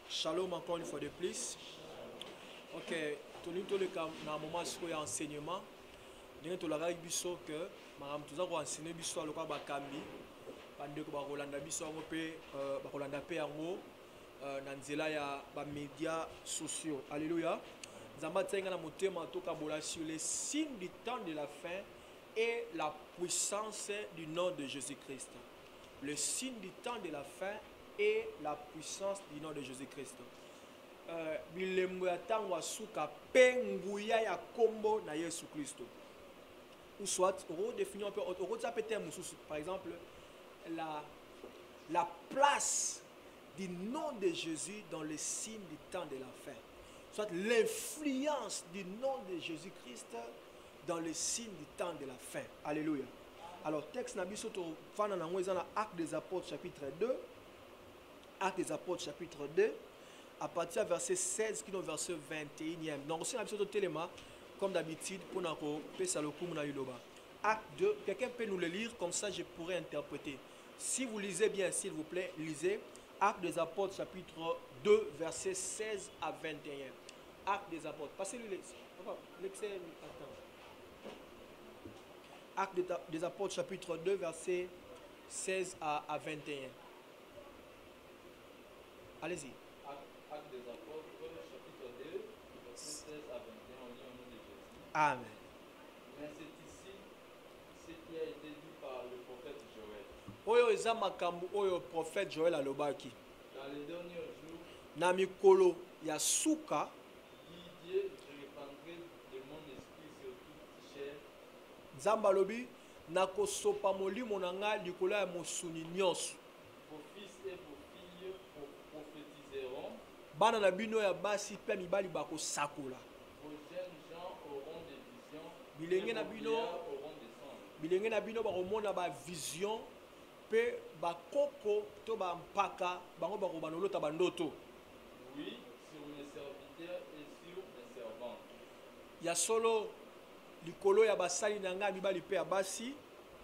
Shalom encore une fois de plus. Ok, tout le cas dans un moment où il y a enseignement, nous avons dit que nous avons enseigné biso à l'okwa bakambi, pendant que Rolanda biso pe Rolanda pe yango na nzela ya ba médias sociaux. Alléluia. Nzamba tsenga na motema toka bola sur les signes du temps de la fin et la puissance du nom de Jésus-Christ. Le signe du temps de la fin et la puissance du nom de Jésus-Christ. Bilembo ya tango asuka penguya ya kombo na Yesu Kristo. Ou soit, on définit un peu, par exemple, la place du nom de Jésus dans le signe du temps de la fin. Soit l'influence du nom de Jésus-Christ dans le signe du temps de la fin. Alléluia. Alors, texte Nabiso Fana dans Actes des Apôtres chapitre 2. Actes des Apôtres chapitre 2. À partir du verset 16 qui est au verset 21e. Donc, aussi, Nabiso Téléma, comme d'habitude, pour nous Acte 2. Quelqu'un peut nous le lire, comme ça je pourrais interpréter. Si vous lisez bien, s'il vous plaît, lisez. Actes des Apôtres chapitre 2, verset 16 à 21. Actes des Apôtres. Passez-le l'excès. Actes des Apôtres chapitre 2, verset 16 à 21. Allez-y. Actes des Apôtres chapitre 2, verset 16 à 21. On lit au nom de Jésus. Amen. Mais c'est ici ce qui a été dit par le prophète Joël. Oyo eza makambo oyo prophète Joël alobaki. Dans les derniers jours, na mikolo ya suka, dit Dieu, je répandrai de mon esprit sur toute chair. Nzamba lobi nakosopa molimo na nga likolo ya mosuni nyonso. Vos fils et vos filles prophétiseront. Bana na bino ya basi pe mibali bakosakola. Vos jeunes gens auront des visions. Bilenge na vos bino vieillards auront des songes. bilenge na bino bakomona ba vision pe bakoko to ba mpaka bango bakobanolota bandoto. Oui, sur mes serviteurs et sur mes servantes. Ya solo likolo ya basali na nga mibali pe ya basi.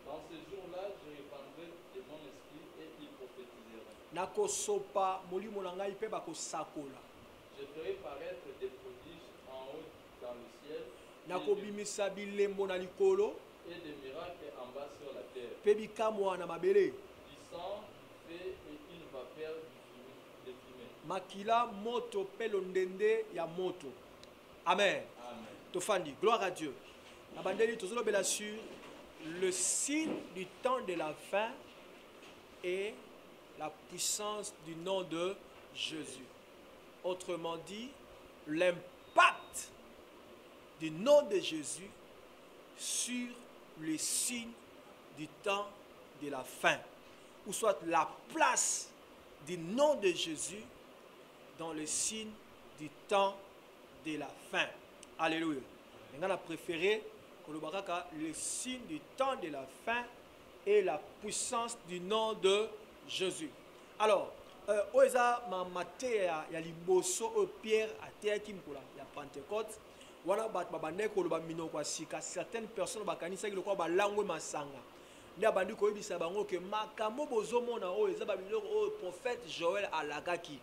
Dans ce jour-là, je répandrai de mon esprit et ils prophétiseront. Nakosopa molimo na ngai pe bakosakola. Je ferai paraître des prodiges en haut dans le ciel Nakobimisa bilembo na likolo et des miracles en bas sur la terre. pe bikamwa na mabele. Du sang, du feu et une vapeur de fumée. Makila moto pe londende ya moto. Amen. Amen. Tofandi, gloire à Dieu. Abandeli tozolo bela sur le signe du temps de la fin et la puissance du nom de Jésus. Autrement dit, l'impact du nom de Jésus sur les signes du temps de la fin, ou soit la place du nom de Jésus dans le signe du temps de la fin. Alléluia. On a préféré le signe du temps de la fin et la puissance du nom de Jésus. Alors, oeza mamate ya liboso o Pierre atea kimkola ya Pentecôte. Wana bat babande ko loba mino kwa sika certaines personnes bakanisa ki lokwa balangwe masanga. Ndia bandi ko yebisa bango ke makambo bozomona o eza babiloko o prophète Joël alakaki.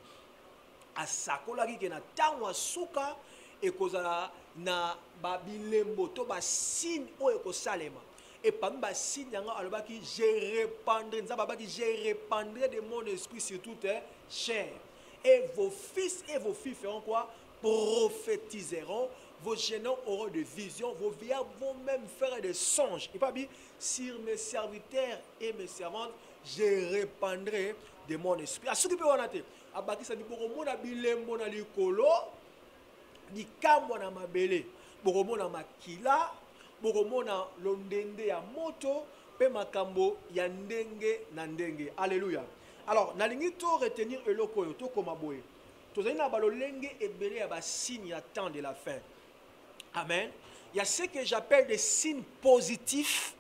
Asakolaki ke na tango asuka ekozala na babilembo to ba signe o ekosalema. Et parmi les signes, je répandrai de mon esprit sur toute chair. Et vos fils et vos filles feront quoi? Prophétiseront. Vos jeunes auront des visions. Vos vieillards vont même faire des songes. Et pas dit, sur mes serviteurs et mes servantes, je répandrai de mon esprit. À ce qui peut en être, à bâtir ça, beaucoup de bilembo na likolo, di kamwa na mabele, beaucoup na makila. Bokomona londende ya moto pe makambo ya ndenge na ndenge. Alléluia. Alors nalingi to retenir eloko yo to koma boye. Tozali na balolenge ebele ya ba signe ya temps de la fin. Amen. Il y a ce que j'appelle des signes positifs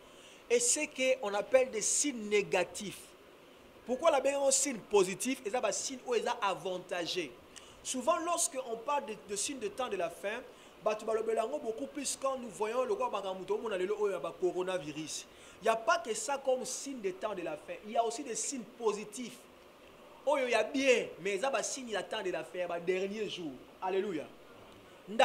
et ce qu'on appelle des signes négatifs. Pourquoi la bien un signe positif et ça ba signe ou est avantagé. Souvent lorsque on parle de signes de temps de la fin, beaucoup plus quand nous voyons le coronavirus. Il n'y a pas que ça comme signe des temps de la fin. Il y a aussi des signes positifs. Oh, il y a bien, mais ça va signe le temps de la fin, le dernier jour. Alléluia. Vos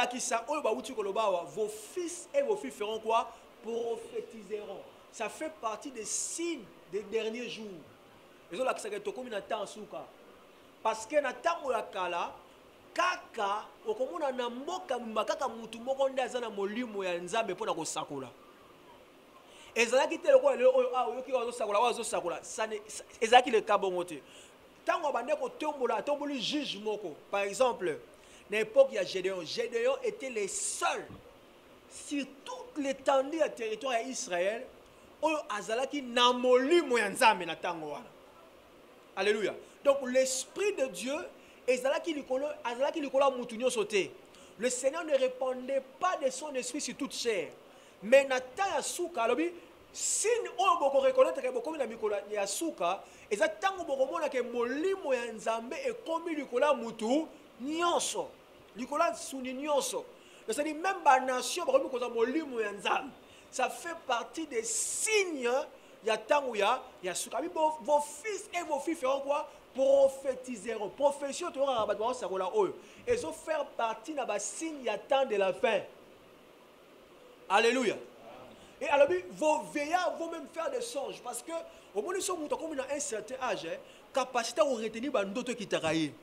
fils et vos filles feront quoi? Prophétiseront. Ça fait partie des signes des derniers jours. Parce que na tango ya kala kaka okomona na mboka makaka mutu moko nde aza na molimo ya nzambe mpona kosakola ezalaki te lokola lelo oyo oyoki wazosakola ezalaki le cas bongo te ntango abande kotombola atomboli juge moko. Par exemple, na époque ya Gédéon était les seuls sur toute l'étendue du territoire d'Israël oyo azalaki na molimo ya nzambe na tango wana. Alléluia. Donc l'esprit de Dieu le Seigneur ne répandait pas de son esprit sur toute chair. Mais Nathan Yasuka, si on reconnaître que beaucoup de mikolo Yasuka, et ça tant que beaucoup de molimo ya nzambe et comme likola mutu nyonso, likola suni nyonso. C'est-à-dire même la nation beaucoup de molimo ya nzambe. Ça fait partie des signes ya tango ya Yasuka. Vos fils et vos filles feront quoi? Prophétiseront. Prophétie, ils ont fait partie de la signe ya temps de la fin. Alléluia. Et alors, vos veillards vont même faire des songes. Parce que, au moment où nous sommes à un certain âge, capacité à retenir d'autres qui travaillent.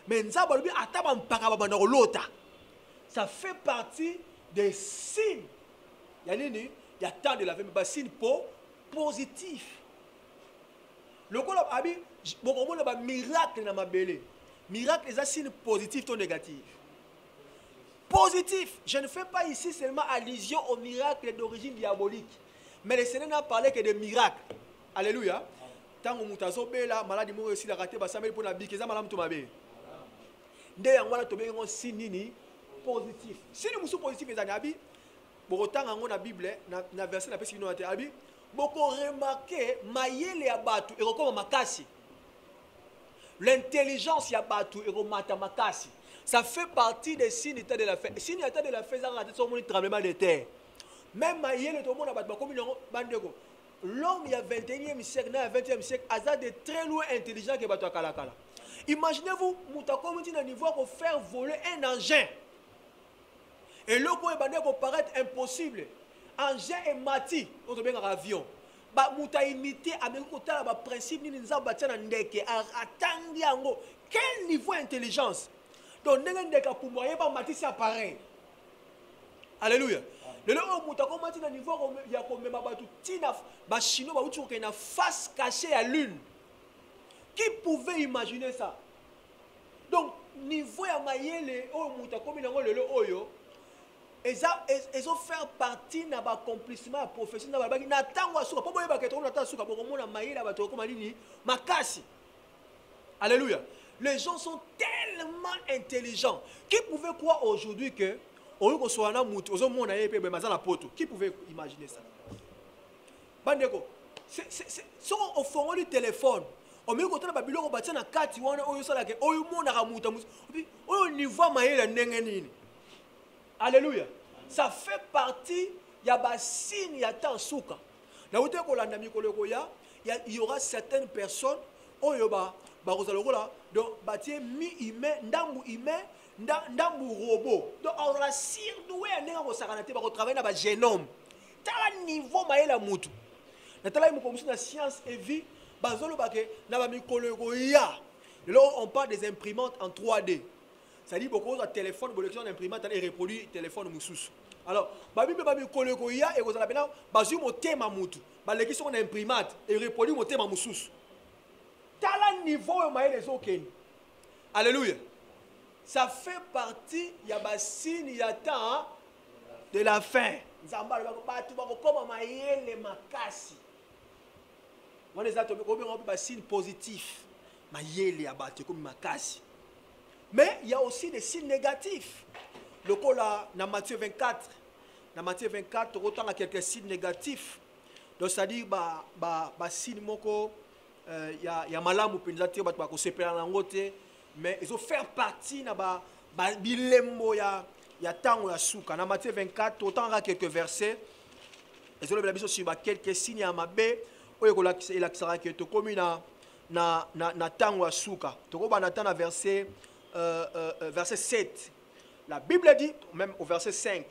Mais ça fait partie des signes. Il y a temps de la fin, mais des signes positifs. Le coup là, beaucoup de miracle dans ma belle. Miracle, c'est un signe positif ou négatif. Positif. Je ne fais pas ici seulement allusion aux miracles d'origine diabolique. Mais le Seigneur n'a parlé que de miracles. Alléluia. Tant que mutazo bela maladie mo aussi la raté ba samel pour na bikeza malam to mabe. Nde yango na to be ngo signe positif. Signe musu positif ezani abi. Bokotanga ngo na Bible na verset na pesi no ate abi. Boko remarquer mayele ya batu et comme makasi. L'intelligence ya batu et remata makasi. Ça fait partie des signes d'état de la fin. Signes d'état de la fin, ça raté son tremblement de terre. Même mayele to mona batu comme bandeko. L'homme il y a 21e siècle, dans le 20e siècle, a de très loin intelligent que batu kala kala. Imaginez-vous mutako mti na niveau pour faire voler un engin. Et le coup bandeko paraît impossible. Engin et mati, on te bien un avion. Ba muta imité avec kotala ba principe ni nzamba tena ndeke atangi yango. Quel niveau d'intelligence? Donc ndeka pour moyen ba mati c'est pareil. Alléluia. Le long muta ko mati na niveau ya ko mema ba tout tina ba chino ba uti ko na face cachée à lune. Qui pouvait imaginer ça? Donc niveau ya mayele o muta ko minango lelo oyo ils ont fait partie de l'accomplissement professionnel. Alléluia. Les gens sont tellement intelligents. Qui pouvait croire aujourd'hui que qui pouvait imaginer ça? Bandeko, c'est au fond du téléphone. Au milieu de la Bible, on va dire que alléluia. Ça fait partie, il y a des signes, il y a tant souka. Il y aura certaines personnes, donc, mi-humain, ndambu robot. Donc, on va surdoué à travailler dans le génome. Tel niveau, maïla moutou. La science et vie, on parle des imprimantes en 3D. Ça dit beaucoup de téléphone, collection d'imprimante et reproduit téléphone moussous. Alors, babi babi koleko ya et vous avez bien basu mo thème moutou. Ba l'élection d'imprimante et reproduit mo thème moussous. Tala niveau maï les aucun. Alléluia. Ça fait partie il y a ba signe il y a temps de la fin. Nzamba ba tu ba comme maï les makasi. On les a tombé comme un signe positif. Maï les abattu comme makasi. Mais il y a aussi des signes négatifs. Le cas là, dans Matthieu 24, autant à quelques signes négatifs. Donc, c'est-à-dire, signe moko, il y a malamu penzati, mais ils ont fait partie de bilembo ya ya tango ya suka. Na Matthieu 24, autant ra quelques versets. Et sur le biso sur quelques signes ya mabe oyo ko lakisaka ke to komi na tango ya suka. To ko ba na tan verset verset 7. La Bible dit même au verset 5,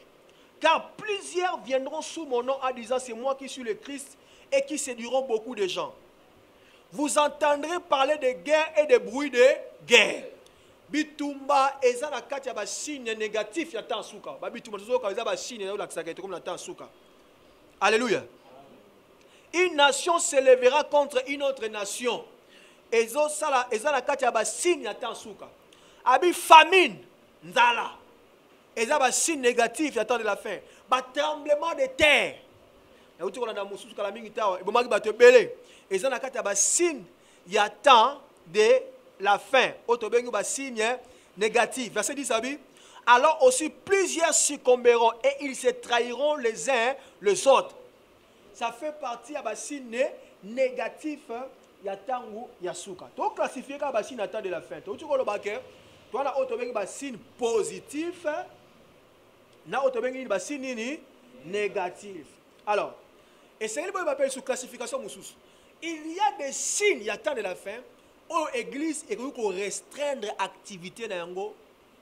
car plusieurs viendront sous mon nom en disant c'est moi qui suis le Christ et qui séduiront beaucoup de gens. Vous entendrez parler de guerre et de bruit de guerre. Bitumba eza na kati ya ba signe négatif ya tan suka. Ba bitumba tozoka eza ba signe ya lakisaka ke comme na tan suka. Alléluia. Une nation se lèvera contre une autre nation. Ezo sala eza na kati ya ba signe ya tan suka. Abi famine, nzala. Eza ba signe négatif ya temps de la fin. Ba tremblement de terre. Ya uti kolanda mususu kala mingi tawa, ebomaki bato ebele. Eza na kati ya ba signe ya temps de la fin. Auto bengi ba signe négatif. Verset 10 abi. Alors aussi plusieurs succomberont et ils se trahiront les uns les autres. Ça fait partie de la signe négatif ya tangu ya suka. To classifier ka ba signe à temps de la fin. To tu ko lo ba ke to na auto bengi ba signe positif na auto bengi ba signe ni négatif. Alors, essayez de m'appeler sous classification mususu. Il y a des signes ya temps de la fin où l'église est ko restreindre activité na yango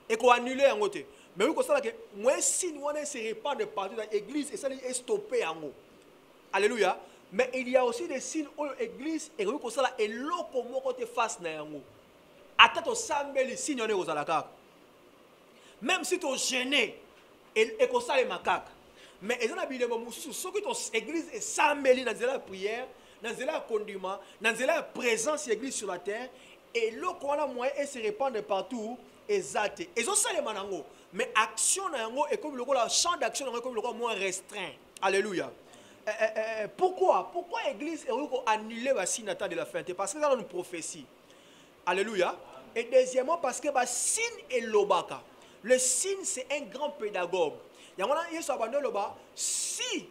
et qu'on annule en côté. Mais oui, que moi signe on se répand de partout dans l'église et ça est stoppé en haut. Alléluia. Mais il y a aussi des signes où l'église et que ça est loco mon côté face na yango. Attends to sambeli signe on est aux alaka. Même si tu es gêné et que ça les macaques. Mais ils ont habillé mon mususu ce que ton église est sambeli dans la prière, dans la condument, dans la présence de l'église sur la terre et loco on a moyen et se répand de partout. Exact. Ils ont ça les manango. Mais action est comme le champ d'action est comme le moins restreint. Alléluia. Pourquoi l'église est annulée la signe de la fin? Parce que c'est une prophétie. Alléluia. Et deuxièmement, parce que le signe est l'obaka. Le signe, c'est un grand pédagogue. Il y a si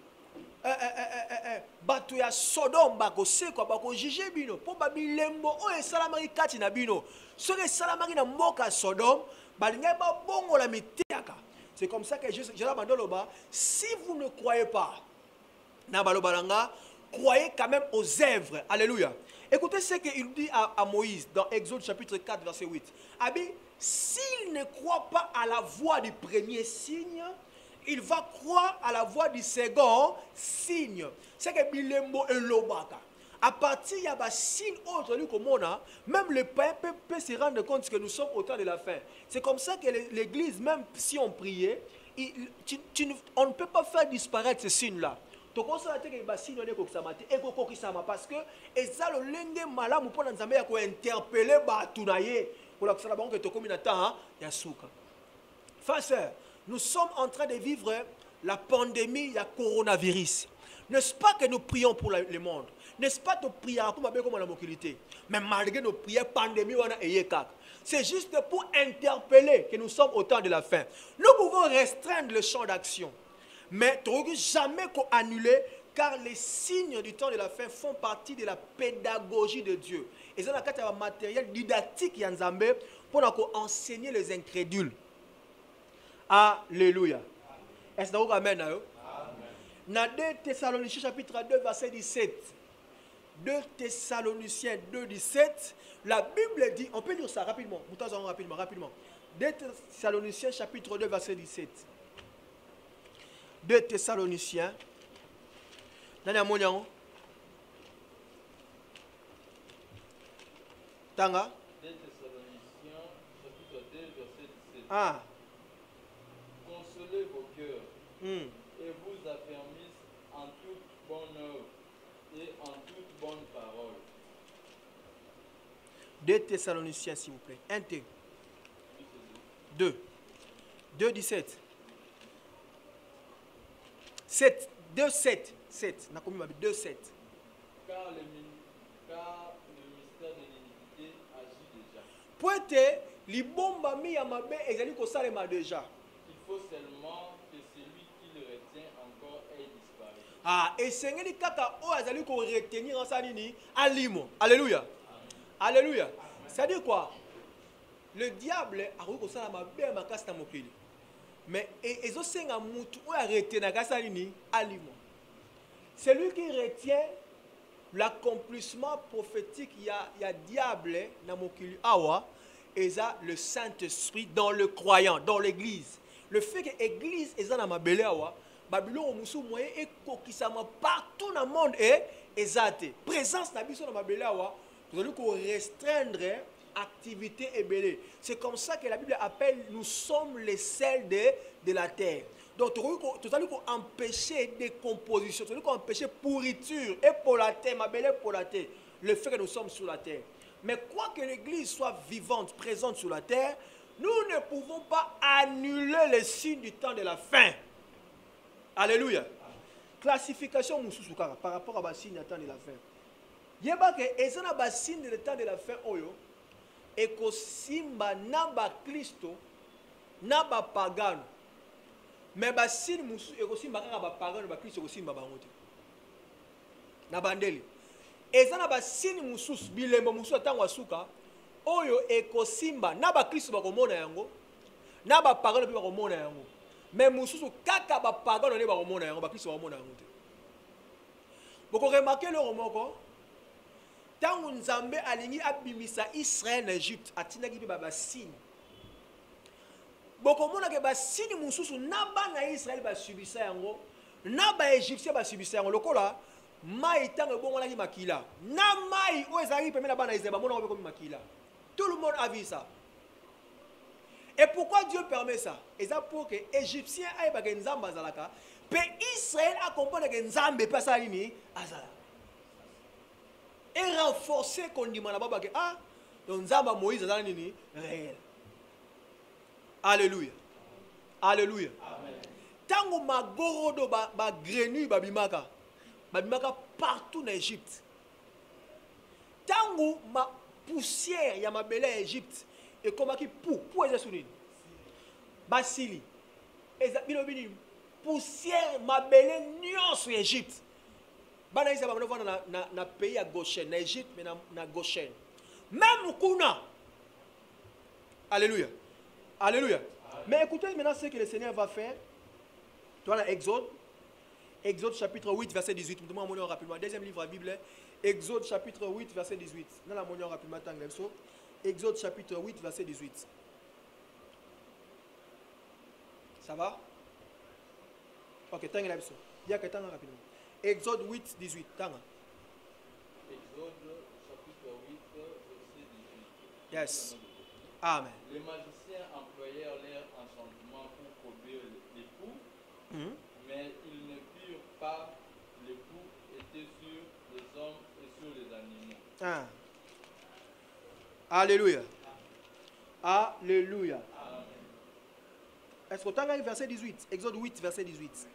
bato ya Sodome bako seko bako juger bino po babilembo o esalamaki kati na bino soki esalamaki na mboka Sodome balingai babongo la mitiaka. C'est comme ça que Jésus bandoloba, si vous ne croyez pas na balobalanga, croyez quand même aux œuvres. Alléluia. Écoutez ce qu'il dit à Moïse dans Exode chapitre 4 verset 8. Abi, s'il ne croit pas à la voix du premier signe, il va croire à la voix du second signe. C'est que Bilembo et Lobaka. À partir il y a des signes autres, même le païen peut se rendre compte que nous sommes au temps de la fin. C'est comme ça que l'église, même si on priait, on ne peut pas faire disparaître ces signes-là. Parce que ça le lenge malamu pour nzambe ya ko interpeller batu na ye pour la kusala bango to kominata ya suka. Frères, nous sommes en train de vivre la pandémie ya coronavirus. N'est-ce pas que nous prions pour le monde? N'est-ce pas que nous prions pour la mobilité? Mais malgré nos prières, pandémie wana eyekak. C'est juste pour interpeller que nous sommes au temps de la fin. Nous pouvons restreindre le champ d'action. Mais tu ne jamais annuler, car les signes du temps de la fin font partie de la pédagogie de Dieu. Et c'est un matériel didactique pour enseigner les incrédules. Alléluia. Est-ce que vous avez amen? Dans 2 Thessaloniciens chapitre 2 verset 17. 2 Thessaloniciens 2 17. La Bible dit, on peut lire ça rapidement. Rapidement. 2 Thessaloniciens chapitre 2 verset 17. 2 Thessaloniciens. Tanga. 2 Thessaloniciens chapitre 2 verset 17. Consolez vos cœurs et vous affermissez en toute bonne œuvre et en toute bonne parole. 2 Thessaloniciens s'il vous plaît. 1 T. 2. 2 17. 7, 2, 7, 7. On a commis 2, 7. Car le mystère de l'iniquité agit déjà. Pointe, les bombes mi à ma baie et les salema déjà. Il faut seulement que celui qui le retient encore ait disparu. Et c'est ce kaka o azali ko retenir en sanini alimo. Alléluia. Alléluia. Ça dit quoi? Le diable a reconnu ça ma baie ma casse ta mokili. Mais ils ont cinq amoutous ou arrêté na gasalini aliment. Celui qui retient l'accomplissement prophétique, il y a diable dans mokili awa, et ça le Saint-Esprit dans le croyant, dans l'église. Le fait que l'église est dans ma belle awa, Babylone au musu moyen et kokisama partout dans le monde est exalté. Présence na biso dans ma belle awa, vous allez restreindre activité et belé. C'est comme ça que la Bible appelle nous sommes les sels de la terre. Donc, tout à l'heure, empêcher décomposition, tout à l'heure, empêcher pourriture et pour la terre, ma belle pour la terre, le fait que nous sommes sur la terre. Mais quoi que l'église soit vivante, présente sur la terre, nous ne pouvons pas annuler les signes du temps de la fin. Alléluia. Classification par rapport à la signe du temps de la fin. Il y a que les signes du temps de la fin, et que simba naba Christo, naba pagano. Mais si nous sommes parents de Christ, nous sommes na bandeli. Et ça na si nous sommes bilembo musu atangwa suka, oyo ekosimba na ba Christ ba komona yango, na ba parents ba komona yango. Mais mususu kaka ba parents ne ba komona yango, ba Christ ba komona yango te. Boko remarquer le romoko, tangu Nzambe alingi abimisa Israël en Égypte, atinaki ba signe. Boko mona ke ba sini mususu na bana Israël ba subisa yango na ba Égyptien ba subisa yango lokola mai tango bongo na ki makila na mai o ezali pemela bana Israël ba mona ko comme makila. Tout le monde a vu ça. Et pourquoi Dieu permet ça? Et ça pour que Égyptiens aille ba ke nzamba zalaka pe Israël a comprendre que nzambe pas ça nini azala. Et renforcer qu'on dit mana baba ke ah donc nzamba Moïse azala nini réel. Alléluia. Alléluia. Tango magorodo ba grenu babimaka. Babimaka partout en Égypte. Tango ma poussière ya mabele en Égypte et comme qui pour eza sunini. Basili. Eza bilobini poussière mabele nyonso en Égypte. Bana isa ba na pays à Goshen, na Égypte mais na Goshen. Même kuna. Alléluia. Alléluia. Amen. Mais écoutez maintenant ce que le Seigneur va faire. Dans Exode. Exode chapitre 8, verset 18. Nous rapidement. Deuxième livre de la Bible. Exode chapitre 8, verset 18. Nous allons rapidement. Exode chapitre 8, verset 18. Ça va? Ok, tant que là. Il y a que tant rapidement. Exode 8, 18. Tant. Exode chapitre 8, verset 18. Yes. Amen. Les magiciens employèrent leur enchantement pour combler l'époux, mais ils ne purent pas. L'époux était sur les hommes et sur les animaux. Ah. Alléluia. Alléluia. Amen. Est-ce que tu as verset 18? Exode 8, verset 18.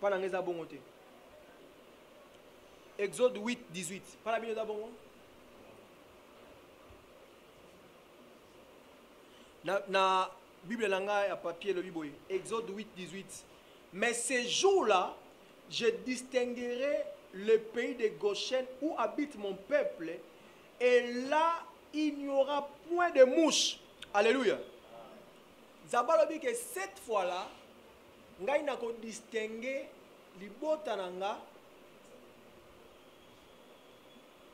Pas dans les abonnements. Exode 8, 18. Pas la Bible d'abord. Na Bible langa à papier le Bible. Exode 8, 18. Mais ces jours-là, je distinguerai le pays de Goshen où habite mon peuple, et là il n'y aura point de mouches. Alléluia. Zabalo dit que cette fois-là, ngai na ko distinguer libota nanga.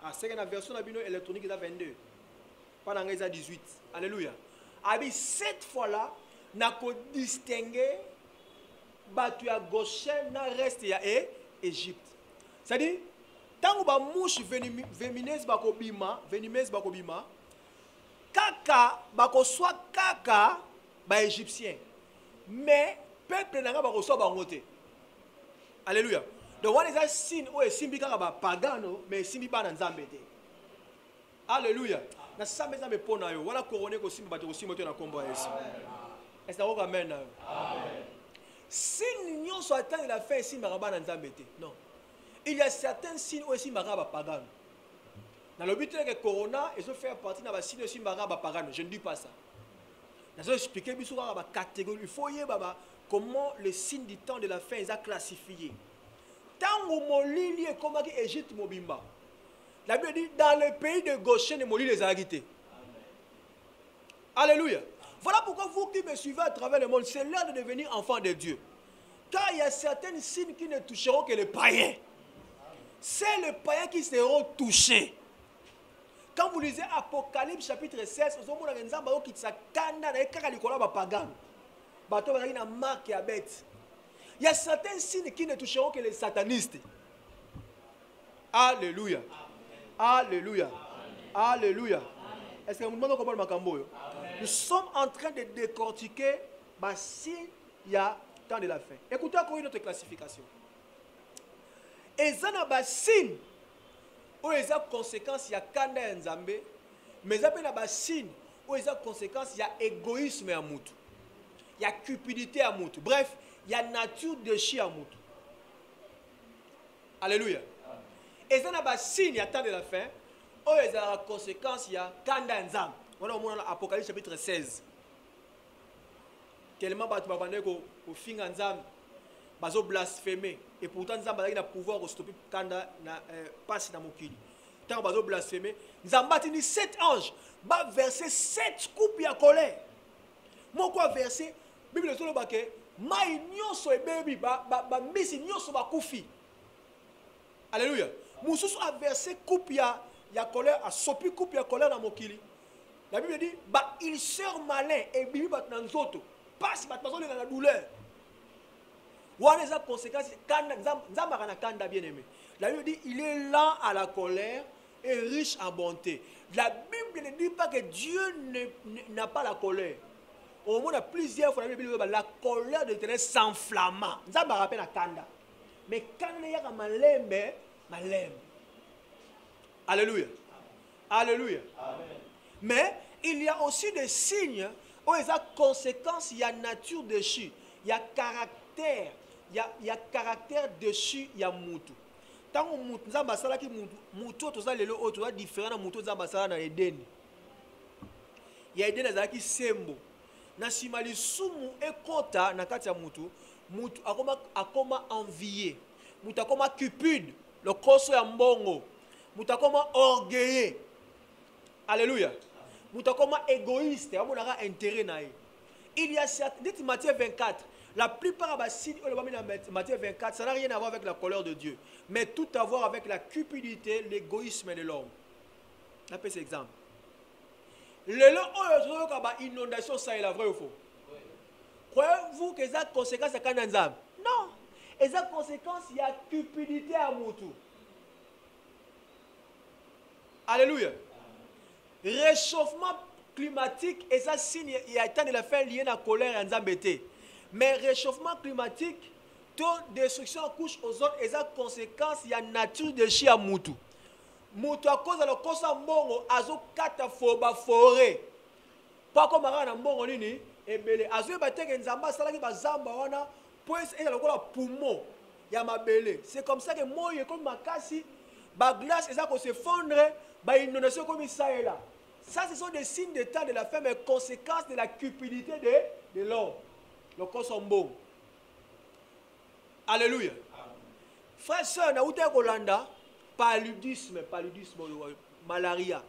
Ah, c'est que la version électronique est à 22. Pendant les 18. Alléluia. Abi cette fois-là, n'a pas distingué batu ya Goshen na reste ya Égypte. C'est-à-dire, tant que ba mouche venimeuse bakobima, kaka bako soit kaka ba égyptien. Mais peuple n'a pas reçu bangote. Alléluia. Donc, on a signe où est simbi kaka pagano, mais simbi ba na nzambe te. Alléluia. Na sambe nzambe pona yo, wala couronné ko simbi bato ko simbi to na kombo ya Yesu. Est-ce que amen? Amen. Signe nyon so attend la fin simbi ba na nzambe te. Non. Il y a certains signes où simbi ba pagano. Dans le but que corona, ils ont fait partie dans la signe simbi ba pagano. Je ne dis pas ça. Je vais expliquer biso ba catégorie. Il faut y baba comment le signe du temps de la fin est classifié. Tango molili et comment Égypte mobimba. La Bible dit dans le pays de Goshen molili les agité. Alléluia. Voilà pourquoi vous qui me suivez à travers le monde, c'est l'heure de devenir enfant de Dieu. Car il y a certains signes qui ne toucheront que les païens. C'est les païens qui seront touchés. Quand vous lisez Apocalypse chapitre 16, vous avez vu qu'il y a certains signes qui ne toucheront que les satanistes. Alléluia. Alléluia. Alléluia. Est-ce que vous demandez comment le macambo? Nous sommes en train de décortiquer si il y a temps de la fin. Écoutez encore une autre classification. Et ça n'a pas signe où il y a conséquences, il y a kanda nzambe, mais il y a signe où il y a conséquences, il y a égoïsme à moutou. Il y a cupidité à moutou. Bref, il y a nature de chien à moutou. Alléluia. Et ça n'a pas signe, il y a temps de la fin, où il y a conséquences, il y a kanda nzambe. Voilà au moins dans l'Apocalypse chapitre 16. Tellement au fin nzambe, bazo blasphémer. Et pourtant, nous avons le pouvoir de stopper kanda passe dans mon kili. Tant que bazo blasphémer, nous avons battu 7 anges, va verser 7 coupes à colère. Mon quoi verser, Bible dit que mai nyonso ebebi ba misi nyonso ba kufi. Alléluia. Moussous a versé coupe ya colère, a sopi coupe ya colère dans mon kili. La Bible dit il sert malin et bibi bat dans zoto. Passe bat dans la douleur. Voilà les conséquences. Bien aimé. La Bible dit il est lent à la colère et riche en bonté. La Bible ne dit pas que Dieu n'a pas la colère. Au moins, a plusieurs fois, la colère de l'Éternel s'enflamma. Nous avons rappelé la kanda. Mais quand il y a malem. Alléluia. Alléluia. Amen. Mais il y a aussi des signes où il y a conséquences, il y a nature déchue, il y a caractère. Il y a caractère dessus, il y a moutou. Tant que moutou, nous avons ça qui moutou, tout ça, les autres, différents moutou, nous avons ça dans Eden. Il y a Eden qui sembo. Na simali sumu et kota na kati ya moutou, moutou akoma envié, moutou akoma cupide, le koso ya mbongo, moutou akoma orgueilleux. Alléluia. Moutou akoma égoïste, amonaka intérêt na ye. Il y a certes, dites Matthieu 24. La plupart des signes, Matthieu 24, ça n'a rien à voir avec la colère de Dieu, mais tout à voir avec la cupidité, l'égoïsme de l'homme. On appelle cet exemple. L'inondation, ça est la vraie ou faux? Croyez-vous que ça a conséquence à Kananzam? Non. Et ça a conséquence, il y a cupidité à Moutou. Alléluia. Réchauffement climatique, et ça signe, il y a temps de la fin lié à la colère et à Nzambété. Mais réchauffement climatique, taux de destruction en couche ozone, et ça conséquence, il y a nature de chien à Moutou. Moutou à cause de la cause de mbongo, azo katafoba forêt. Pas comme un mbongo nini, et belé. Azo bateke nzamba, salaki bazamba wana, puis et la poumon, il y a ma belé. C'est comme ça que moi, comme ma cassi, ba glace, et ça qu'on s'effondre, ba inondation comme ça et là. Ça, ce sont des signes de temps de la fin, mais conséquences de la cupidité de l'homme. Le Kosombo. Alléluia. Frère, soeur, na outé Rolanda, paludisme, malaria.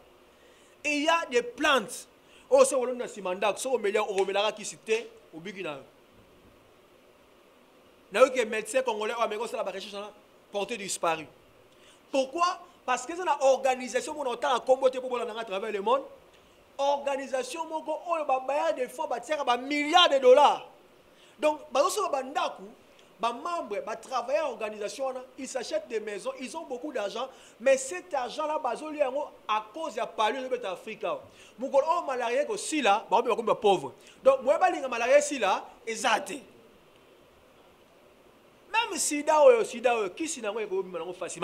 Et il y a des plantes. Oh, c'est on a simandak, c'est on melara qui cité au bigina. Na que médecin congolais au Amérique, c'est la recherche portée disparu. Pourquoi? Parce que c'est une organisation qui a combattu pour à travers le monde. Organisation qui a des fonds des milliards de dollars. Donc, les membres, les travailleurs en organisation, ils s'achètent des maisons, ils ont beaucoup d'argent, mais cet argent-là, à cause de la paludisme de l'Afrique. Nous avons malaria aussi là, nous sommes pauvres. Donc, moi, je suis malaria ici là, exact. Même sida, qui s'y n'a pas facile,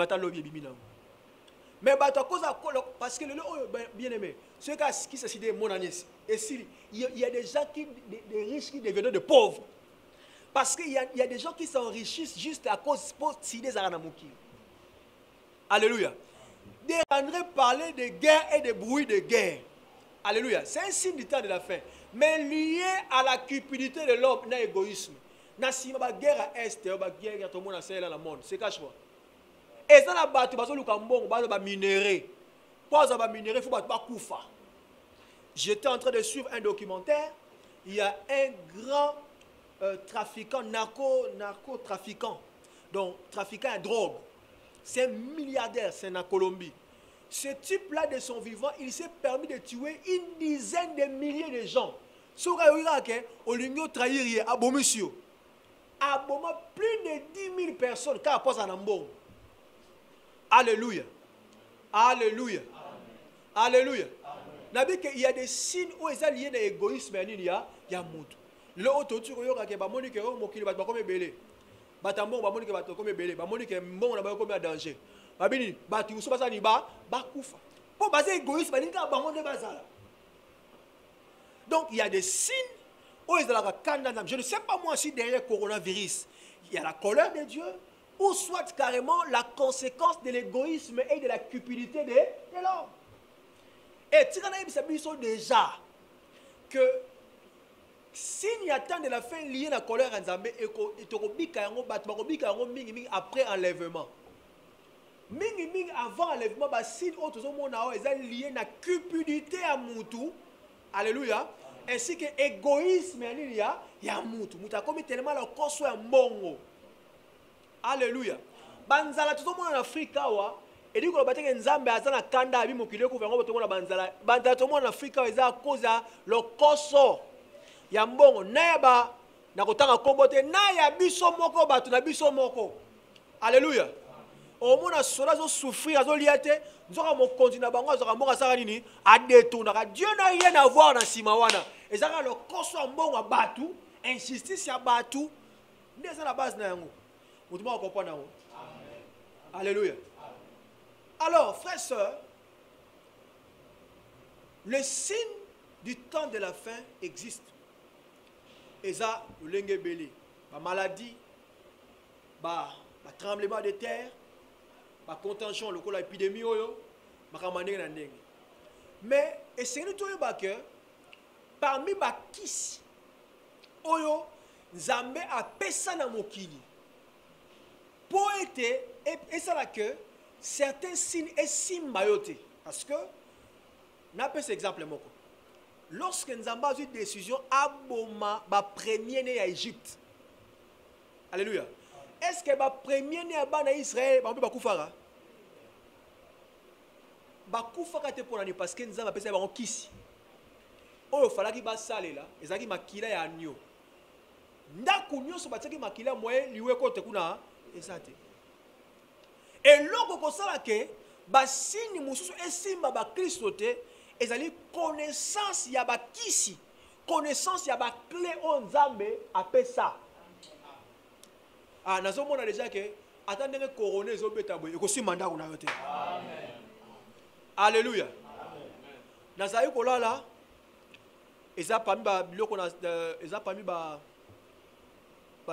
mais parce que le bien aimé, ceux qui se sont mon année, il y a des gens des riches qui deviennent de pauvres. Parce qu'il y a des gens qui s'enrichissent juste à cause de des Aranamuki. Alléluia. André parlait de guerre et de bruit de guerre. Alléluia. C'est un signe du temps de la fin. Mais lié à la cupidité de l'homme, il y a l'égoïsme. Il y a une guerre à l'Est, il y a une guerre à tout le monde dans le monde. C'est cache-moi. Et ça, il y a des minéraux. Pour les minéraux, il faut que koufa. j'étais en train de suivre un documentaire. Il y a un grand trafiquant, narcotrafiquant, donc trafiquant de drogue. C'est un milliardaire, c'est en Colombie. Ce type-là, de son vivant, il s'est permis de tuer une dizaine de milliers de gens. Ce qu'il a trahir à Bomusio. À Boma, plus de 10 000 personnes qui ont en Ambon. Alléluia. Alléluia. Alléluia. Il y a des signes où ils sont liés à l'égoïsme. Il y a Moutou. Le autre, tu vois, il y a des gens qui ont belé. Batambon, bamoni ke bato comme belé. Bamoni ke mbon na ba comme danger. Babini, batu uso basa ni ba kufa. Pour baser égoïsme, il y a bango de bazala. Donc il y a des signes où ils sont là. Je ne sais pas moi si derrière le coronavirus, il y a la colère de Dieu ou soit carrément la conséquence de l'égoïsme et de la cupidité de l'homme. Et tu as déjà que s'il y a tant de la fin liée à la colère en Zambé et après enlèvement. Avant enlèvement, si autres monde est lié à la cupidité à Moutou. Alléluia. Ainsi que égoïsme il y a Moutou. Moutou a commis tellement le corps soit mongo. Alléluia. Banzala tout le monde en Afrique et dit que le Nzambe a na kanda abi mokile ko vengo tout le monde banzala. Banzala tout le monde en Afrique est à cause le corps ya mbongo neba na kotanga kombote na ya biso moko batu na biso moko. Alléluia. Au monde a cela zo souffrir azo liate nzoka mo continue bango azoka mboka saka nini a détourner. Dieu n'a rien à voir dans simawana. Ezaka le koso mbongo batu, injustice ya batu. Ndeza la base na yango. Mutu mo comprendre yango. Amen. Alléluia. Alors, frères et sœurs, le signe du temps de la fin existe. Et ça, le lengue belé, la maladie, le tremblement de terre, la contention, l'épidémie, mais essayez de trouver que parmi les kisi, oyo, Nzambe a pesa na mokili. Pour être, et ça là que certains signes et simbayote. Parce que, n'a pas cet exemple moko. Lorsque Nzambe a eu une décision, aboma ba premier né à Égypte. Alléluia. Est-ce que ba premier né à Israël, ba bakufara? Bakufara te pour l'année parce que Nzambe a pesa ba kisi. Oh, il fallait qu'il ba sale là, ezaki makila ya nyo. Ndaku nyoso bataki makila moye liwe kote kuna ezate. Et loko kosala ke ba signe mususu esimba ba Kristo te ezali connaissance ya ba kisi, connaissance ya ba clé on Nzambe apesa. Ah nazomona déjà que attendez couronner ezobeta boye ekosimba ndako na yote. Amen. Alléluia. Amen. Nazali kolala eza parmi ba biloko na eza parmi ba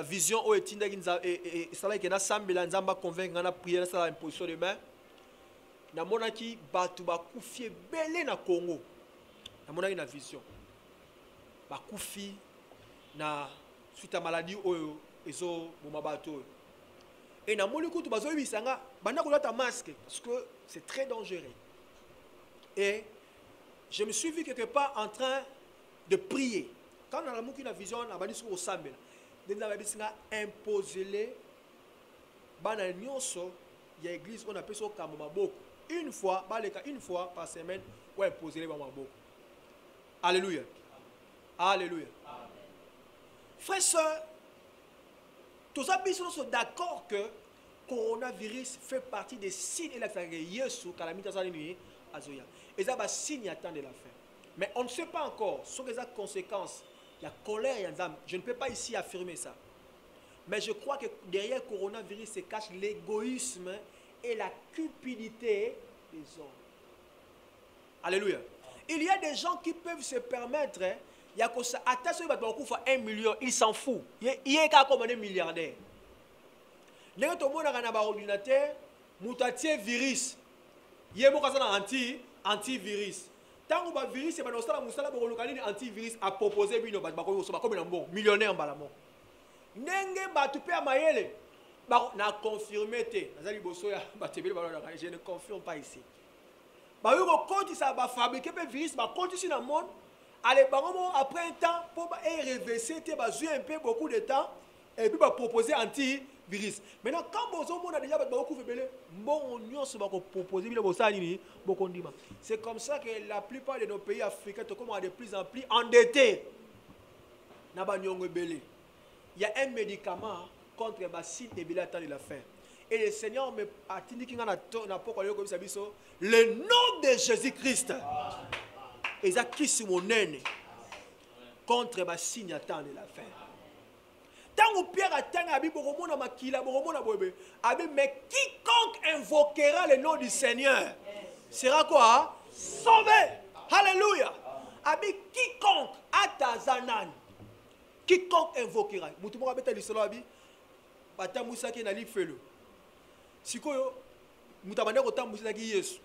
vision o etinda kinza et sala ke na sambela Nzamba convaincre na prière na sala imposition de main na monaki batu ba kufie belé na Congo na monaki na vision ba kufi na suite à maladie oyo ezo boma bato et na moni kutu bazo bisanga banda ko lata masque parce que c'est très dangereux et je me suis vu quelque part en train de prier quand on a monki na vision na bandi sur sambela Denza babisinga imposer bana nyonso ya église on appelle ça comme maboko une fois par semaine ou imposer les maboko. Alléluia. Alléluia. Frères sœurs, tous les gens sont d'accord que le coronavirus fait partie des signes et la Yesu calamité sanitaire azoya. Et ça va signe attend de la fin. Mais on ne sait pas encore sur les conséquences. Il y a colère, je ne peux pas ici affirmer ça. Mais je crois que derrière le coronavirus se cache l'égoïsme et la cupidité des hommes. Alléluia. Il y a des gens qui peuvent se permettre, il y a que ça, attention, il va 1 million, il s'en fout. Il est comme un milliardaire. Quand tout le monde a un ordinateur, il y a un virus. Il y a un antivirus. Tant que le virus est antivirus a proposé un millionnaire en balamo. Nenge batupe a mayele. Na confirmé te. Je ne confirme pas ici. Bah oui, quand ça va fabriquer des virus, bah continue dans le monde. Allez, bah après un temps, pour réverser, bah un peu beaucoup de temps, et puis bah proposer anti-virus. Maintenant, quand on a déjà beaucoup fait bon, on va proposer beaucoup de c'est comme ça que la plupart de nos pays africains sont de plus en plus endettés. Il y a un médicament contre la signe de la faim. Et le Seigneur a dit le nom de Jésus-Christ. Et ça qui est mon aîné contre la signe de la faim. Tant que Pierre attend, mais quiconque invoquera le nom du Seigneur sera quoi? Sauvé. Alléluia. Quiconque atazanan. Quiconque invoquera. Mutumo abeta lisolo abi. Bata musaki na lifelo. Sikoyo mutabanda ko tambusa ki Yesu.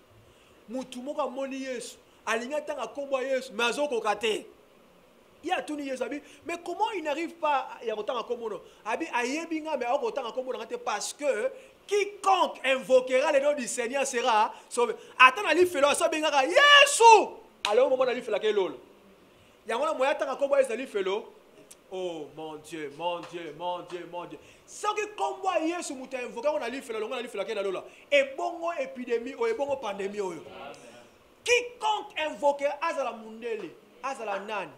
Mutumo ka moni Yesu. Alinga tanga kombo Yesu, mais azoko kate. Il y a tout Yesu abi, mais comment il n'arrive pas à autant kombo no? Abi ayebinga mais autant kombo ngate parce que quiconque invoquera le nom du Seigneur sera sauvé. Attends na lifelo asobinga Yesu. Alors au moment na lifela ke lolo. Yango moya tanga kombo Yesu lifelo. Oh mon Dieu, mon Dieu, mon Dieu, mon Dieu. Ce qui combat Yesu muta invoquer on a li fait la ke na lola. Et bongo épidémie ou et bongo pandémie oyo. Quiconque invoquera azala mundele, azala nani.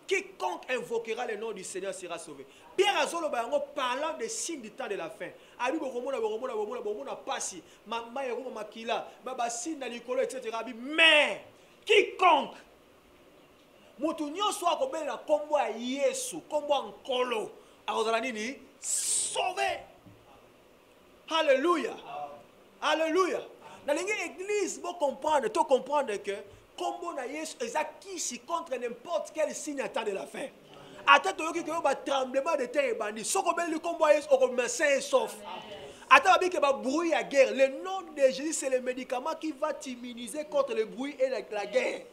Quiconque invoquera le nom du Seigneur sera sauvé. Pierre azolo bango parlant des signes du temps de la fin. Abi bokomona pasi, mama yeko makila, baba signe na likolo etc. Mais quiconque mutu nyonso akobela kombo ya Yesu, kombo ya nkolo, akozala nini? Sauvé. Alléluia. Alléluia. Dans l'église, vous comprenez, tu comprends que kombo na Yesu ezakisi contre n'importe quel signe à temps de la fin. Attends que tu as un tremblement de terre et bandit. Si tu as le combo à Yesu, on est sain et sauf. Attends que tu as un bruit à guerre. Le nom de Jésus, c'est le médicament qui va t'immuniser contre le bruit et la guerre.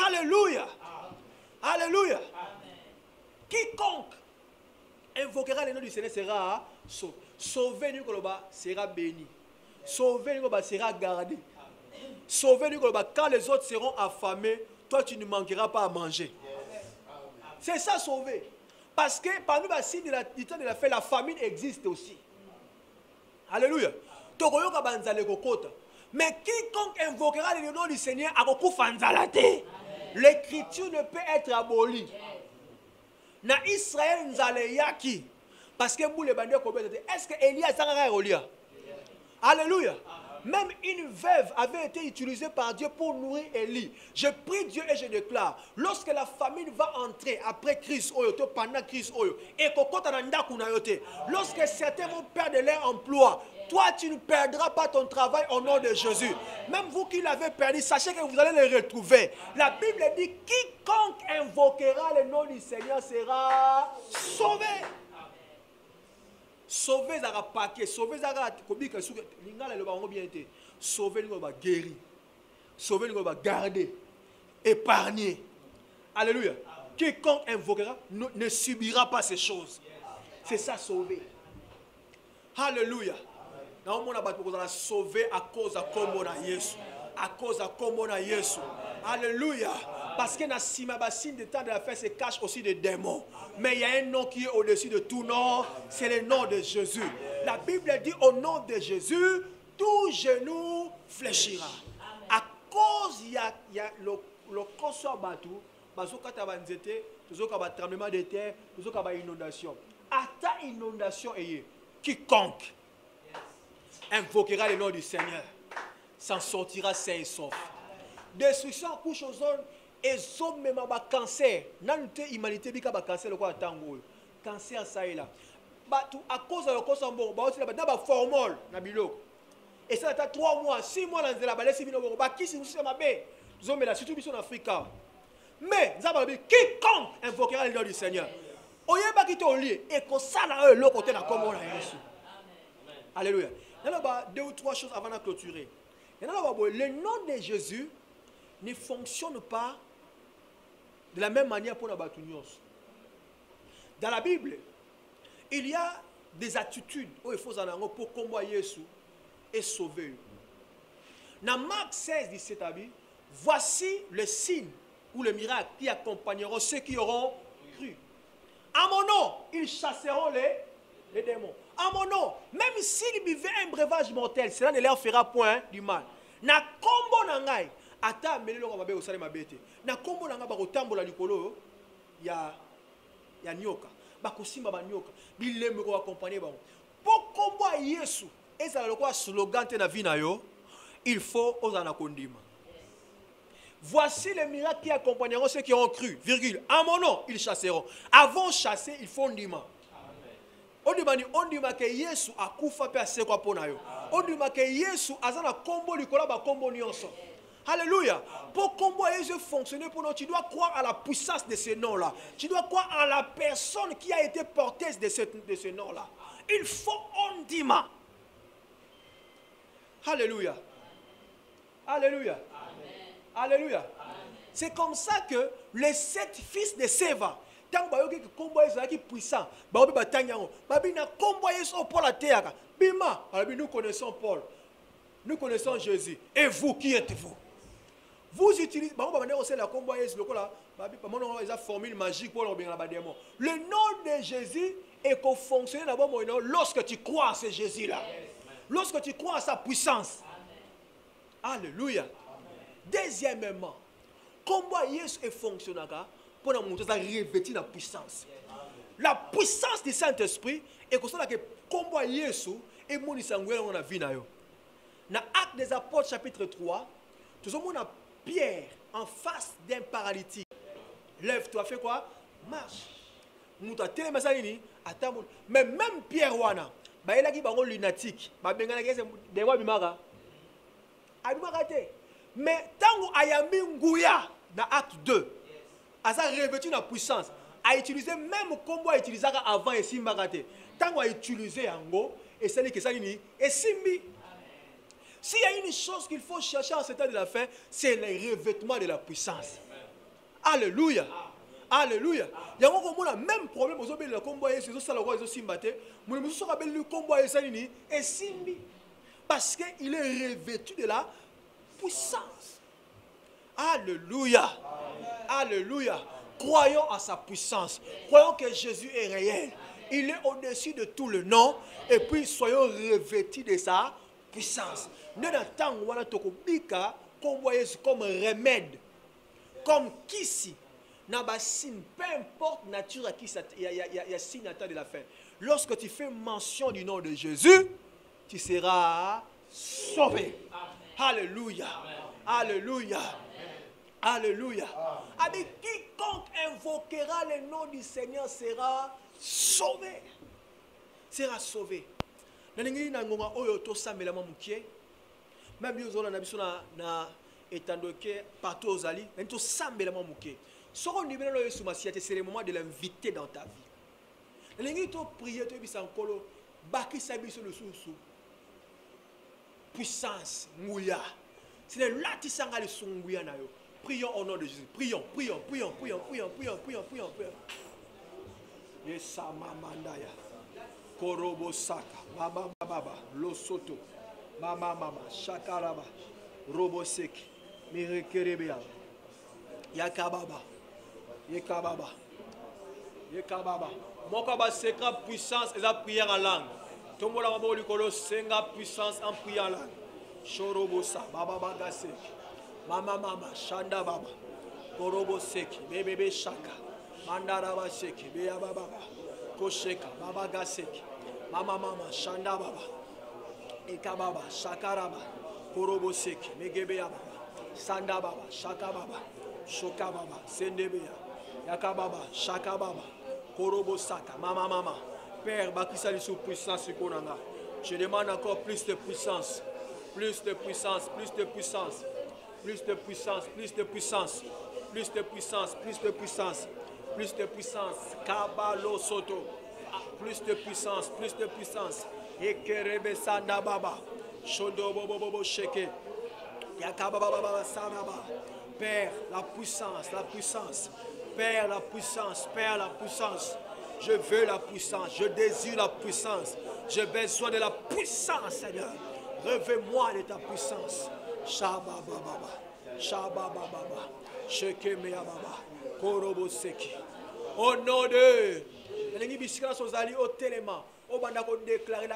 Alléluia. Alléluia. Quiconque invoquera le nom du Seigneur sera sauvé. Sauvé Nicolas sera béni. Sauvé Nicolas sera gardé. Sauvé Nicolas quand les autres seront affamés, toi tu ne manqueras pas à manger. C'est ça sauvé. Parce que parmi les signes du temps de la fin, la famine existe aussi. Alléluia. Mais quiconque invoquera le nom du Seigneur, l'écriture ne peut être abolie. Na Israël nzale yaki. Parce que vous les bandits, est-ce que Elias a Elia? Alléluia. Même une veuve avait été utilisée par Dieu pour nourrir Élie. Je prie Dieu et je déclare, lorsque la famine va entrer après crise, pendant crise, lorsque certains vont perdre leur emploi, toi tu ne perdras pas ton travail au nom de Jésus. Même vous qui l'avez perdu, sachez que vous allez le retrouver. La Bible dit, quiconque invoquera le nom du Seigneur sera sauvé. Sauver zara paquet, sauver zara kobika suka lingala le bango bien été. Sauver le ba guéri. Sauver le ba garder, épargner. Alléluia. Quiconque invoquera ne subira pas ces choses. C'est ça sauver. Alléluia. Dans mon abat pour sauver à cause de comme on a Jésus. À cause de comme on a Jésus. Alléluia. Parce que dans le signe de temps de la fin se cache aussi des démons. Mais il y a un nom qui est au-dessus de tout nom, c'est le nom de Jésus. La Bible dit au nom de Jésus, tout genou fléchira. À cause, il y a le consort bateau, toujours tremblement de terre, toujours inondation. À ta inondation, quiconque invoquera le nom du Seigneur s'en sortira sain et sauf. Destruction couche aux zones. Et même un cancer, l'humanité humanité bika ba cancer quoi tango. Cancer ça est là. À cause de la cause en bon, aussi là ba formol na biloko. Et ça ta 3 mois, 6 mois dans la balai bino ba qui si nous sommes bé. Nous sommes là surtout mission en Afrique. Mais nzaba bi quiconque invoquera le nom du Seigneur. Oyeba ki to lié et ko ça là le côté na comme on a Jésus. Alléluia. Il y a 2 ou 3 choses avant de clôturer. Le nom de Jésus ne fonctionne pas de la même manière pour la Batunios. Dans la Bible, il y a des attitudes où il faut pour combattre Jésus et sauver. Dans Marc 16, 17, voici le signe ou le miracle qui accompagneront ceux qui auront cru. À mon nom, ils chasseront les démons. À mon nom, même s'ils buvaient un breuvage mortel, cela ne leur fera point du mal. Na kombo nangai, ata melelo mabe osale mabete. Na kombo nanga bakotambola likolo ya nyoka. Bakosimba ba nyoka. Bileme ko accompagner bango. Po kombo Yesu, ezala lokwa slogan te na vie na yo, il faut ozana kondima. Voici les miracles qui accompagneront ceux qui ont cru. Virgule. À mon nom, ils chasseront. Avant chasser, il faut ndima. On dit que Yesu a kufa pe asekwa pona yo. On dit que Yesu azana kombo likola ba kombo nyonso. Alléluia. Pour combo Yesu fonctionner pour nous, tu dois croire à la puissance de ce nom-là. Tu dois croire à la personne qui a été porteuse de ce nom-là. Il faut ondima. Alléluia. Alléluia. Alléluia. C'est comme ça que les 7 fils de Séva, tant que combo est puissant, nous connaissons Paul, nous connaissons Jésus. Et vous, qui êtes-vous? Vous utilisez, la combo est la formule magique pour le nom de Jésus est qu'on fonctionne d'abord lorsque tu crois à ce Jésus-là, lorsque tu crois à sa puissance. Alléluia. Deuxièmement, comment Yesu est fonctionnel pour nous montrer revêtir la puissance. La puissance du Saint-Esprit est comme ça que comment Yesu est mon sanguin dans la vie. Dans l'Acte des Apôtres chapitre 3, tout le monde a Pierre en face d'un paralytique. Lève-toi, fais quoi? Marche. Mais même Pierre wana, il a dit lunatique. Mais tant ayami nguya dans acte 2, à ça revêtu la puissance, a utilisé même combo a utilisé avant et simbagate. Tant a utilisé ango et c'est que ça et simbi. S'il y a une chose qu'il faut chercher en ce temps de la fin, c'est le revêtement de la puissance. Alléluia. Alléluia. Il y a un même problème aux obéis de la combo et ces autres ils ont simbate. Mais nous sommes le combo et simbi parce qu'il est revêtu de la puissance. Alléluia. Amen. Alléluia. Croyons à sa puissance. Croyons que Jésus est réel. Il est au-dessus de tout le nom. Et puis soyons revêtus de sa puissance. Nous n'attendons pas comme remède. Comme Kissi. Peu importe la nature à qui il y a signe de la fin. Lorsque tu fais mention du nom de Jésus, tu seras sauvé. Alléluia. Alléluia. Alléluia. Avec quiconque invoquera le nom du Seigneur sera sauvé. Sera sauvé. Même si partout aux alliés, c'est le moment de l'inviter dans ta vie. Puissance, mouya. C'est là que tu sens le son mouya. Prions au nom de Jésus. Prions. Yesa mamandaya. Korobo saka. Baba baba. Losoto. Mama shakaraba. Robo seki. Mirekerebea. Yakababa. Mokaba secret puissance et la prière en langue. Tombo la mabo likolo senga puissance en prière en langue. Shorobosa baba bagaseki. Mama shanda baba. Korobo seki bebe shaka. Mandara baseki beya baba. Kosheka baba gaseki. Mama shanda baba. Eka baba shakaraba. Korobo seki megebe baba. Sanda baba shaka baba. Shoka baba sendebeya. Yaka baba shaka baba. Korobo saka mama. Père, Bakisali sous puissance, je demande encore plus de puissance. Plus de puissance. Kabalo Soto. Plus de puissance. Ekerebe Sanda Baba. Shodo Bobo Sheke. Yakababa Baba Sanaba. Père, la puissance. Père, la puissance. Je veux la puissance, je désire la puissance. J'ai besoin de la puissance, Seigneur. Revêt-moi de ta puissance. Shabababa. Shabababa. Shekemeyababa. Koroboseki. Au nom de la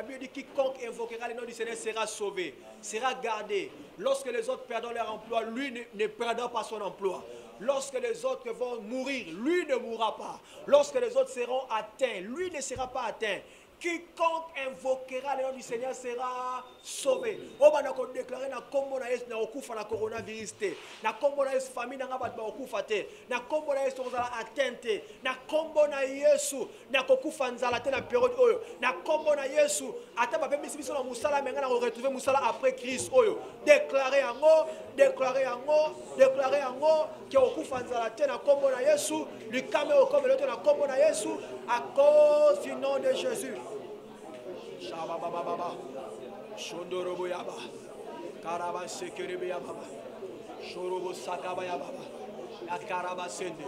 Bible dit quiconque invoquera le nom du Seigneur sera sauvé, sera gardé. Lorsque les autres perdront leur emploi, lui ne perdra pas son emploi. Lorsque les autres vont mourir, lui ne mourra pas. Lorsque les autres seront atteints, lui ne sera pas atteint. Quiconque invoquera le nom du Seigneur sera sauvé. On va déclarer na kombo na Yesu na okufa na coronavirus te. Na kombo na Yesu famille na ngaba ba okufa te. Na kombo na Yesu ozala atteinte. Na kombo na Yesu na kokufa nzala te na période oyo. Na kombo na Yesu ata ba pemisi biso na musala menga na retrouver musala après Christ oyo. Déclarer yango, déclarer yango, déclarer yango que okufa nzala te na kombo na Yesu, likame okome loto na kombo na Yesu à cause du nom de Jésus. Shabababa, Shondorobo Yaba, Karaba Sekerebe Yababa, Shorobo Sakaba Yababa, Yakaraba Sende.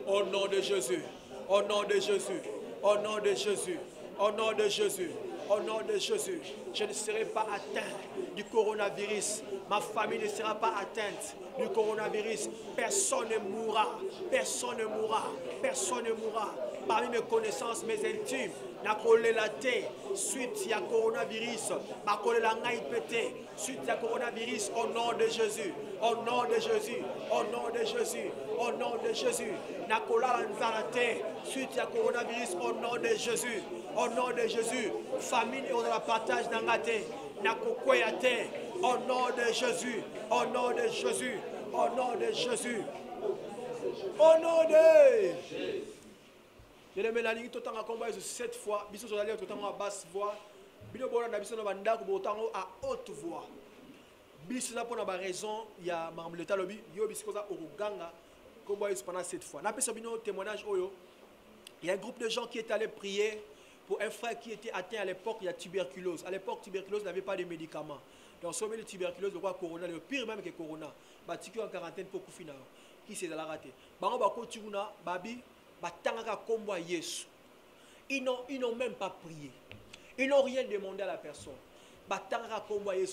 Au nom de Jésus, au nom de Jésus, au nom de Jésus, au nom de Jésus, au nom de Jésus, je ne serai pas atteint du coronavirus. Ma famille ne sera pas atteinte du coronavirus. Personne ne mourra, personne ne mourra, personne ne mourra. Parmi mes connaissances, mes intimes, na collé la terre suite à coronavirus, ma collé la ngaï pété suite à coronavirus au nom de Jésus, au nom de Jésus, au nom de Jésus, au nom de Jésus. Na collé la nzalate suite à coronavirus au nom de Jésus, au nom de Jésus. Famille et on la partage d'angate, na kokoyate au nom de Jésus, au nom de Jésus, au nom de Jésus, au nom de je le mets la ligne tout le temps à combat 7 fois. Biso sur la ligne tout le temps à basse voix. Biso bon na biso na banda ko botango à haute voix. Biso za pour na ba raison il y a mamle l'état lobby yo biso za oruganga combat pendant 7 fois. Na pesa bino témoignage oyo. Il y a un groupe de gens qui est allé prier pour un frère qui était atteint à l'époque il y a tuberculose. À l'époque tuberculose n'avait pas de médicaments. Donc sauver le tuberculose le quoi corona le pire même que corona. Ba tiki en quarantaine pour kufina. Qui s'est la raté. Bango ba ko tuna babi ils n'ont même pas prié. Ils n'ont rien demandé à la personne.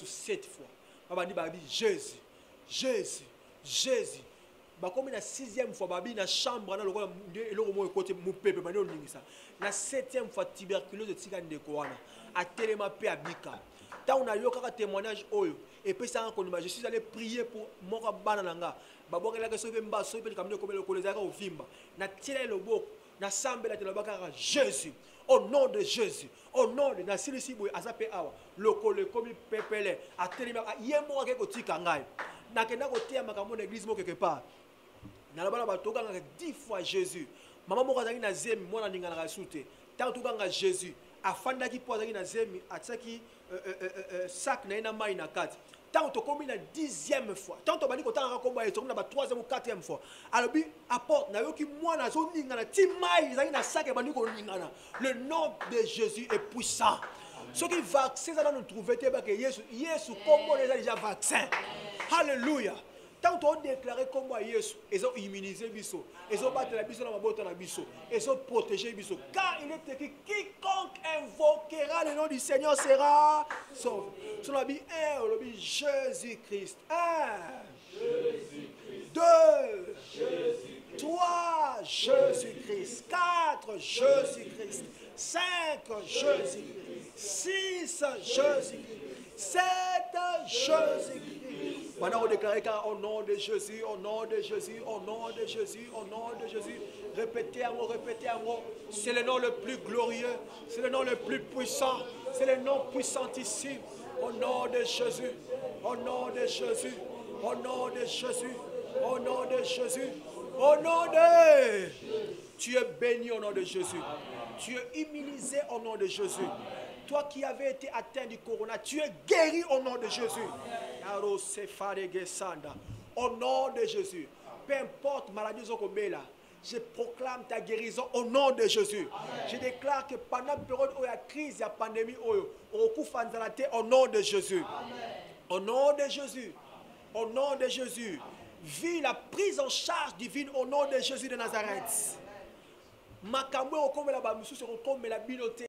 Sept fois. Jésus, Jésus, Jésus. Comme la 6e fois, la chambre, la 7e fois, tuberculose de Tigane de Koana. À Téléma P. Abika. Tant on a eu un témoignage, et puis ça, je suis allé prier pour Mora Bananga. Jésus, au nom de Jésus, au nom de Nasilisi Boy Azape Awa, le komi pepele, a Téléma, Yemo Tika Ngai. Nakena kote ya makambo na église mo quelque part. Na bala ba toka 10 fois Jésus. Maman mo kazaki na zemi mwana ninga na rasute. Tant toka Jésus, afanda ki po azaki na zemi atsaki sac na ina mai na kati. Tant to komi na 10e fois. Tant to bali ko tanga komba eto na ba 3e ou 4e fois. Alobi apporte na yoki mwana zo ninga na ti mai zaki na sac e bandi ko ninga na. Le nom de Jésus est puissant. Ceux qui vaccins, ça va nous trouver que Jésus, comment les a déjà vaccin. Alléluia. Tant qu'on déclaré comment Jésus, ils ont immunisé Bisso, ils ont battu la Bisso dans la botte dans la Bisso, ils ont protégé Bisso. Car il est écrit, quiconque invoquera le nom du Seigneur sera sauvé. Sur la Bible, 1, le Bible Jésus-Christ. 1, Jésus-Christ. 2, Jésus-Christ. 3, Jésus-Christ. 4, Jésus-Christ. 5, Jésus-Christ. 6, Jésus-Christ. 7, Jésus-Christ. Maintenant, on déclare au nom de Jésus, au nom de Jésus, au nom de Jésus, au nom de Jésus. Répétez en haut, répétez en haut. C'est le nom le plus glorieux, c'est le nom le plus puissant, c'est le nom puissantissime. Au nom de Jésus, au nom de Jésus, au nom de Jésus, au nom de Jésus, au nom de... Tu es béni au nom de Jésus. Tu es immunisé au nom de Jésus. Toi qui avais été atteint du corona, tu es guéri au nom de Jésus. Au nom de Jésus. Peu importe maladie Zokobela, je proclame ta guérison au nom de Jésus. Je déclare que pendant la période où il y a crise, il y a pandémie, au nom de Jésus. Au nom de Jésus. Au nom de Jésus. Vis la prise en charge divine au nom de Jésus de Nazareth. Makambo comme la bamusu comme la biloté.